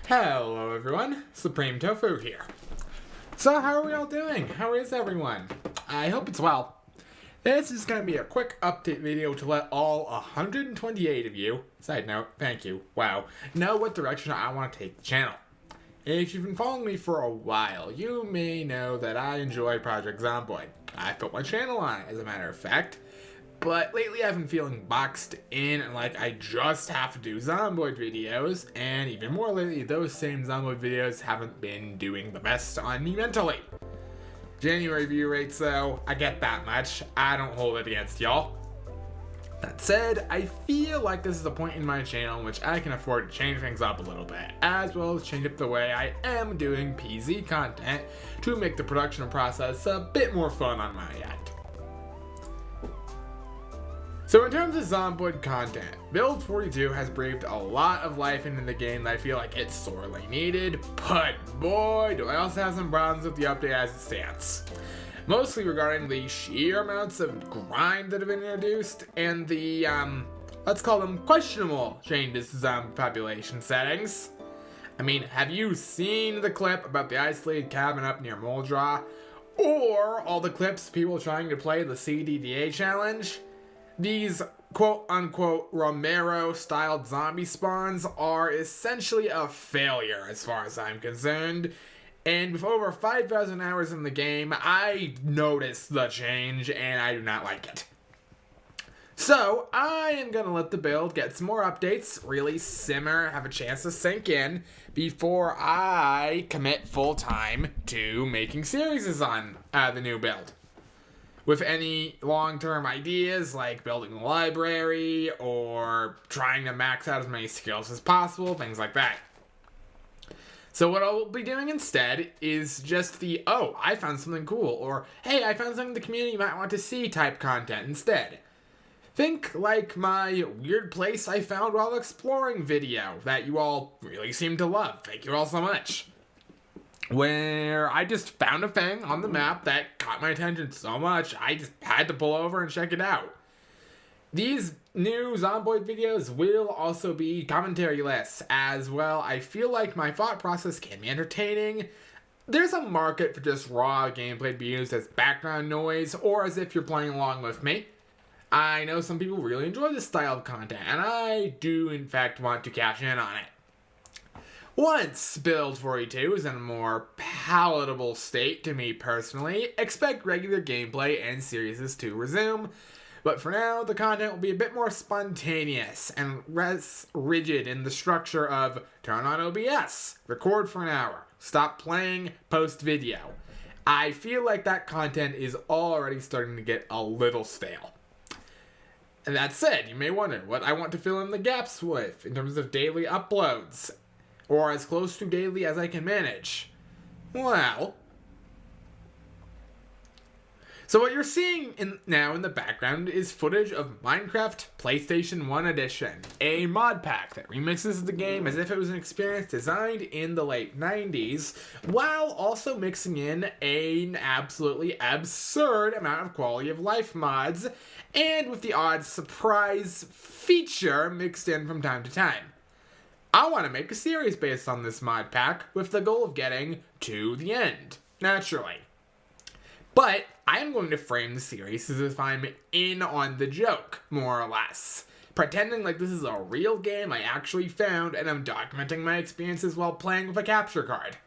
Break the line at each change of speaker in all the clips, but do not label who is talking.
Hello everyone, SupremeToafu here. So how are we all doing? How is everyone? I hope it's well. This is going to be a quick update video to let all 128 of you, side note, thank you, wow, know what direction I want to take the channel. If you've been following me for a while, you may know that I enjoy Project Zomboid. I've built my channel on it, as a matter of fact. But lately I've been feeling boxed in and like I just have to do Zomboid videos, and even more lately, those same Zomboid videos haven't been doing the best on me mentally. January view rates though, I get that much. I don't hold it against y'all. That said, I feel like this is a point in my channel in which I can afford to change things up a little bit, as well as change up the way I am doing PZ content to make the production process a bit more fun on my end. So in terms of Zomboid content, Build 42 has breathed a lot of life into the game that I feel like it sorely needed, but boy, do I also have some problems with the update as it stands. Mostly regarding the sheer amounts of grind that have been introduced, and the, let's call them questionable changes to zombie population settings. I mean, have you seen the clip about the isolated cabin up near Moldraw? Or all the clips of people trying to play the CDDA challenge? These quote-unquote Romero-styled zombie spawns are essentially a failure as far as I'm concerned, and with over 5,000 hours in the game, I noticed the change and I do not like it. So, I am gonna let the build get some more updates, really simmer, have a chance to sink in, before I commit full-time to making series on the new build. With any long-term ideas like building a library or trying to max out as many skills as possible, things like that. So what I'll be doing instead is just the, oh, I found something cool, or hey, I found something the community might want to see type content instead. Think like my weird place I found while exploring video that you all really seem to love. Thank you all so much. Where I just found a thing on the map that caught my attention so much, I just had to pull over and check it out. These new Zomboid videos will also be commentary-less as well. I feel like my thought process can be entertaining. There's a market for just raw gameplay to be used as background noise or as if you're playing along with me. I know some people really enjoy this style of content, and I do in fact want to cash in on it. Once Build 42 is in a more palatable state to me personally, expect regular gameplay and series to resume. But for now, the content will be a bit more spontaneous and less rigid in the structure of turn on OBS, record for an hour, stop playing, post video. I feel like that content is already starting to get a little stale. And that said, you may wonder what I want to fill in the gaps with in terms of daily uploads, or as close to daily as I can manage. Well, so what you're seeing now in the background is footage of Minecraft PlayStation 1 Edition, a mod pack that remixes the game as if it was an experience designed in the late 90s, while also mixing in an absolutely absurd amount of quality of life mods, and with the odd surprise feature mixed in from time to time. I want to make a series based on this mod pack with the goal of getting to the end, naturally. But I am going to frame the series as if I'm in on the joke, more or less. Pretending like this is a real game I actually found and I'm documenting my experiences while playing with a capture card.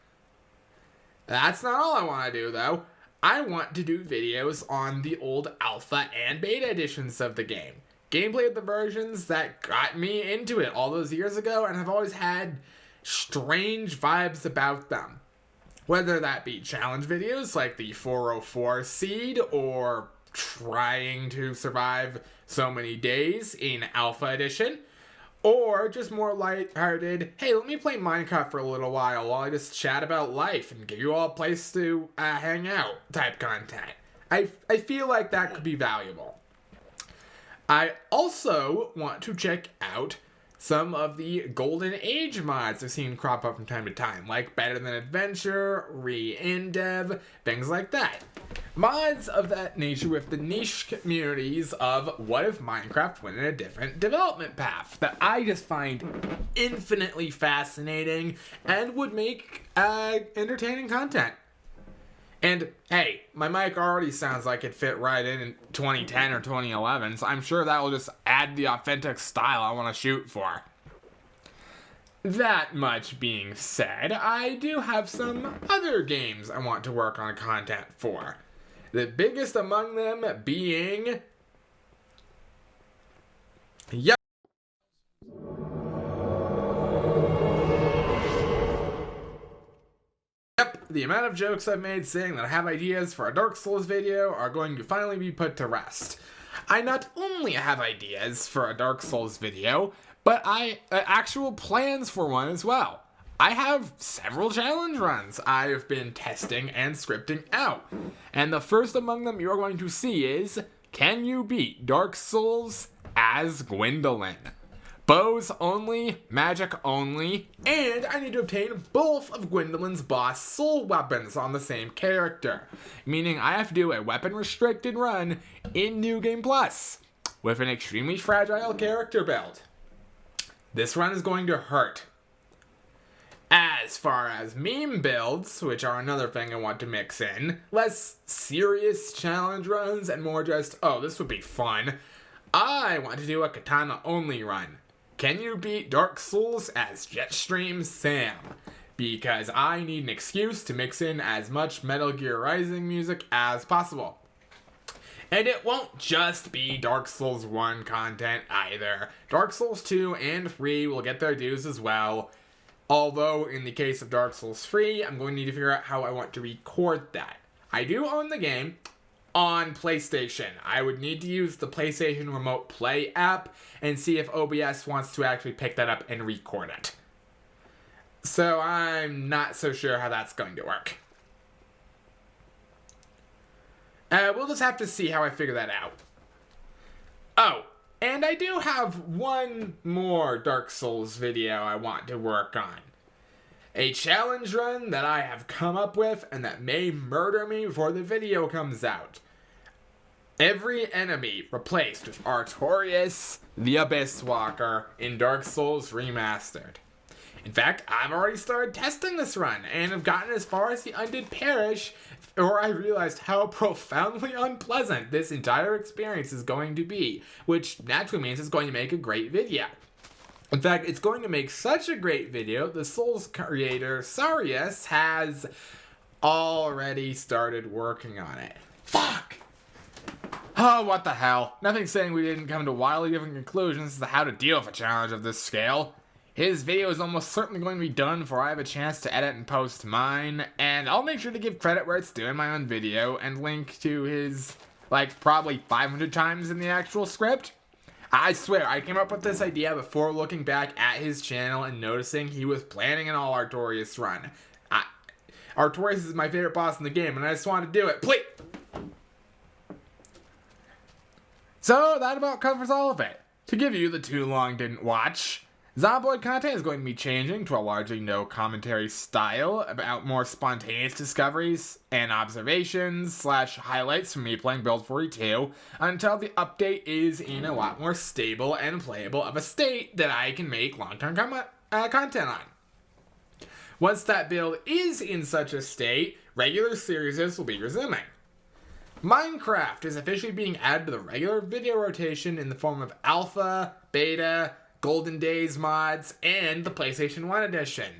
That's not all I want to do though. I want to do videos on the old alpha and beta editions of the game. Gameplay of the versions that got me into it all those years ago and have always had strange vibes about them. Whether that be challenge videos like the 404 Seed or trying to survive so many days in Alpha Edition, or just more lighthearted, hey, let me play Minecraft for a little while I just chat about life and give you all a place to hang out type content. I feel like that could be valuable. I also want to check out some of the Golden Age mods I've seen crop up from time to time, like Better Than Adventure, Re-Indev, things like that. mods of that nature with the niche communities of what if Minecraft went in a different development path that I just find infinitely fascinating and would make entertaining content. And hey, my mic already sounds like it fit right in 2010 or 2011, so I'm sure that will just add the authentic style I want to shoot for. That much being said, I do have some other games I want to work on content for. The biggest among them being... Yep. The amount of jokes I've made saying that I have ideas for a Dark Souls video are going to finally be put to rest. I not only have ideas for a Dark Souls video, but I actual plans for one as well. I have several challenge runs I've been testing and scripting out. And the first among them you're going to see is, can you beat Dark Souls as Gwendolyn? Bows only, magic only, and I need to obtain both of Gwendolyn's boss soul weapons on the same character. Meaning I have to do a weapon restricted run in New Game Plus with an extremely fragile character build. This run is going to hurt. As far as meme builds, which are another thing I want to mix in, less serious challenge runs and more just, oh, this would be fun, I want to do a katana only run. Can you beat Dark Souls as Jetstream Sam? Because I need an excuse to mix in as much Metal Gear Rising music as possible. And it won't just be Dark Souls 1 content either. Dark Souls 2 and 3 will get their dues as well. Although, in the case of Dark Souls 3, I'm going to need to figure out how I want to record that. I do own the game on PlayStation. I would need to use the PlayStation Remote Play app and see if OBS wants to actually pick that up and record it. So I'm not so sure how that's going to work. We'll just have to see how I figure that out. Oh, and I do have one more Dark Souls video I want to work on. A challenge run that I have come up with and that may murder me before the video comes out. Every enemy replaced with Artorias, the Abyss Walker, in Dark Souls Remastered. In fact, I've already started testing this run and have gotten as far as the Undead Parish, or I realized how profoundly unpleasant this entire experience is going to be, which naturally means it's going to make a great video. In fact, it's going to make such a great video, the Souls creator, Sarius, has already started working on it. Fuck! Oh, what the hell. Nothing saying we didn't come to wildly different conclusions as to how to deal with a challenge of this scale. His video is almost certainly going to be done before I have a chance to edit and post mine, and I'll make sure to give credit where it's due in my own video and link to his, probably 500 times in the actual script. I swear, I came up with this idea before looking back at his channel and noticing he was planning an all Artorias run. Artorias is my favorite boss in the game, and I just wanted to do it. Please! So, that about covers all of it. To give you the too long didn't watch, Zomboid content is going to be changing to a largely no commentary style about more spontaneous discoveries and observations / highlights from me playing Build 42 until the update is in a lot more stable and playable of a state that I can make long-term content on. Once that build is in such a state, regular series will be resuming. Minecraft is officially being added to the regular video rotation in the form of alpha, beta, Golden Days mods, and the PlayStation 1 edition,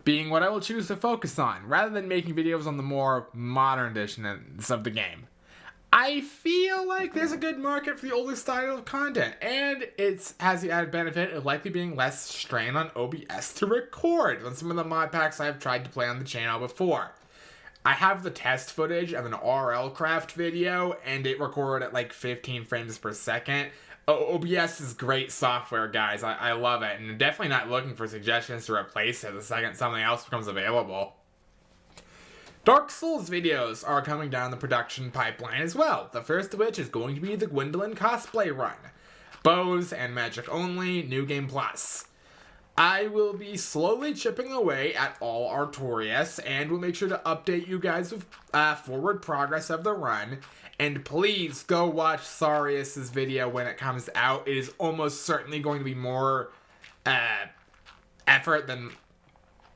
being what I will choose to focus on, rather than making videos on the more modern editions of the game. I feel like there's a good market for the older style of content, and it has the added benefit of likely being less strain on OBS to record than some of the mod packs I have tried to play on the channel before. I have the test footage of an RL Craft video, and it recorded at 15 frames per second. OBS is great software, guys. I love it, and I'm definitely not looking for suggestions to replace it the second something else becomes available. Dark Souls videos are coming down the production pipeline as well, the first of which is going to be the Gwendolyn cosplay run. Bows and magic only, New Game Plus. I will be slowly chipping away at all Artorias, and will make sure to update you guys with forward progress of the run. And please go watch Sarius's video when it comes out. It is almost certainly going to be more effort than...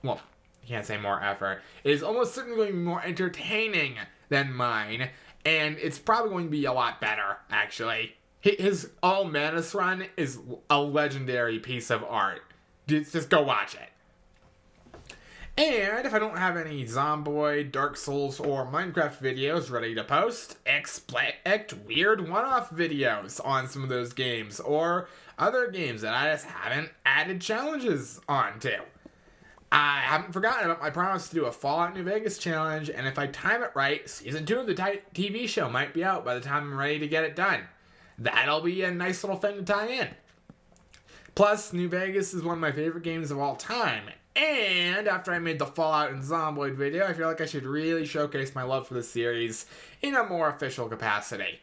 Well, I can't say more effort. It is almost certainly going to be more entertaining than mine. And it's probably going to be a lot better, actually. His All Manus run is a legendary piece of art. Just go watch it. And if I don't have any Zomboid, Dark Souls, or Minecraft videos ready to post, expect weird one-off videos on some of those games, or other games that I just haven't added challenges onto. I haven't forgotten about my promise to do a Fallout New Vegas challenge, and if I time it right, Season 2 of the TV show might be out by the time I'm ready to get it done. That'll be a nice little thing to tie in. Plus, New Vegas is one of my favorite games of all time, and after I made the Fallout and Zomboid video, I feel like I should really showcase my love for the series in a more official capacity.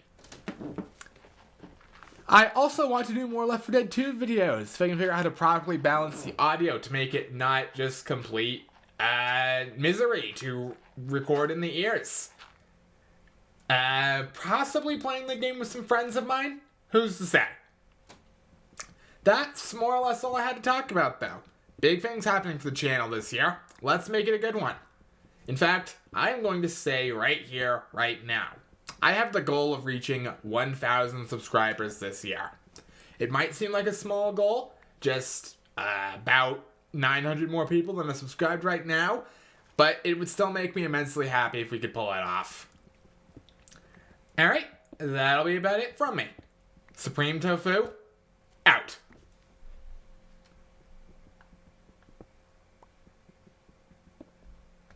I also want to do more Left 4 Dead 2 videos, if I can figure out how to properly balance the audio to make it not just complete misery to record in the ears. Possibly playing the game with some friends of mine? Who's to say? That's more or less all I had to talk about, though. Big things happening for the channel this year. Let's make it a good one. In fact, I'm going to say right here, right now, I have the goal of reaching 1,000 subscribers this year. It might seem like a small goal, just about 900 more people than are subscribed right now, but it would still make me immensely happy if we could pull it off. Alright, that'll be about it from me. SupremeToafu, out.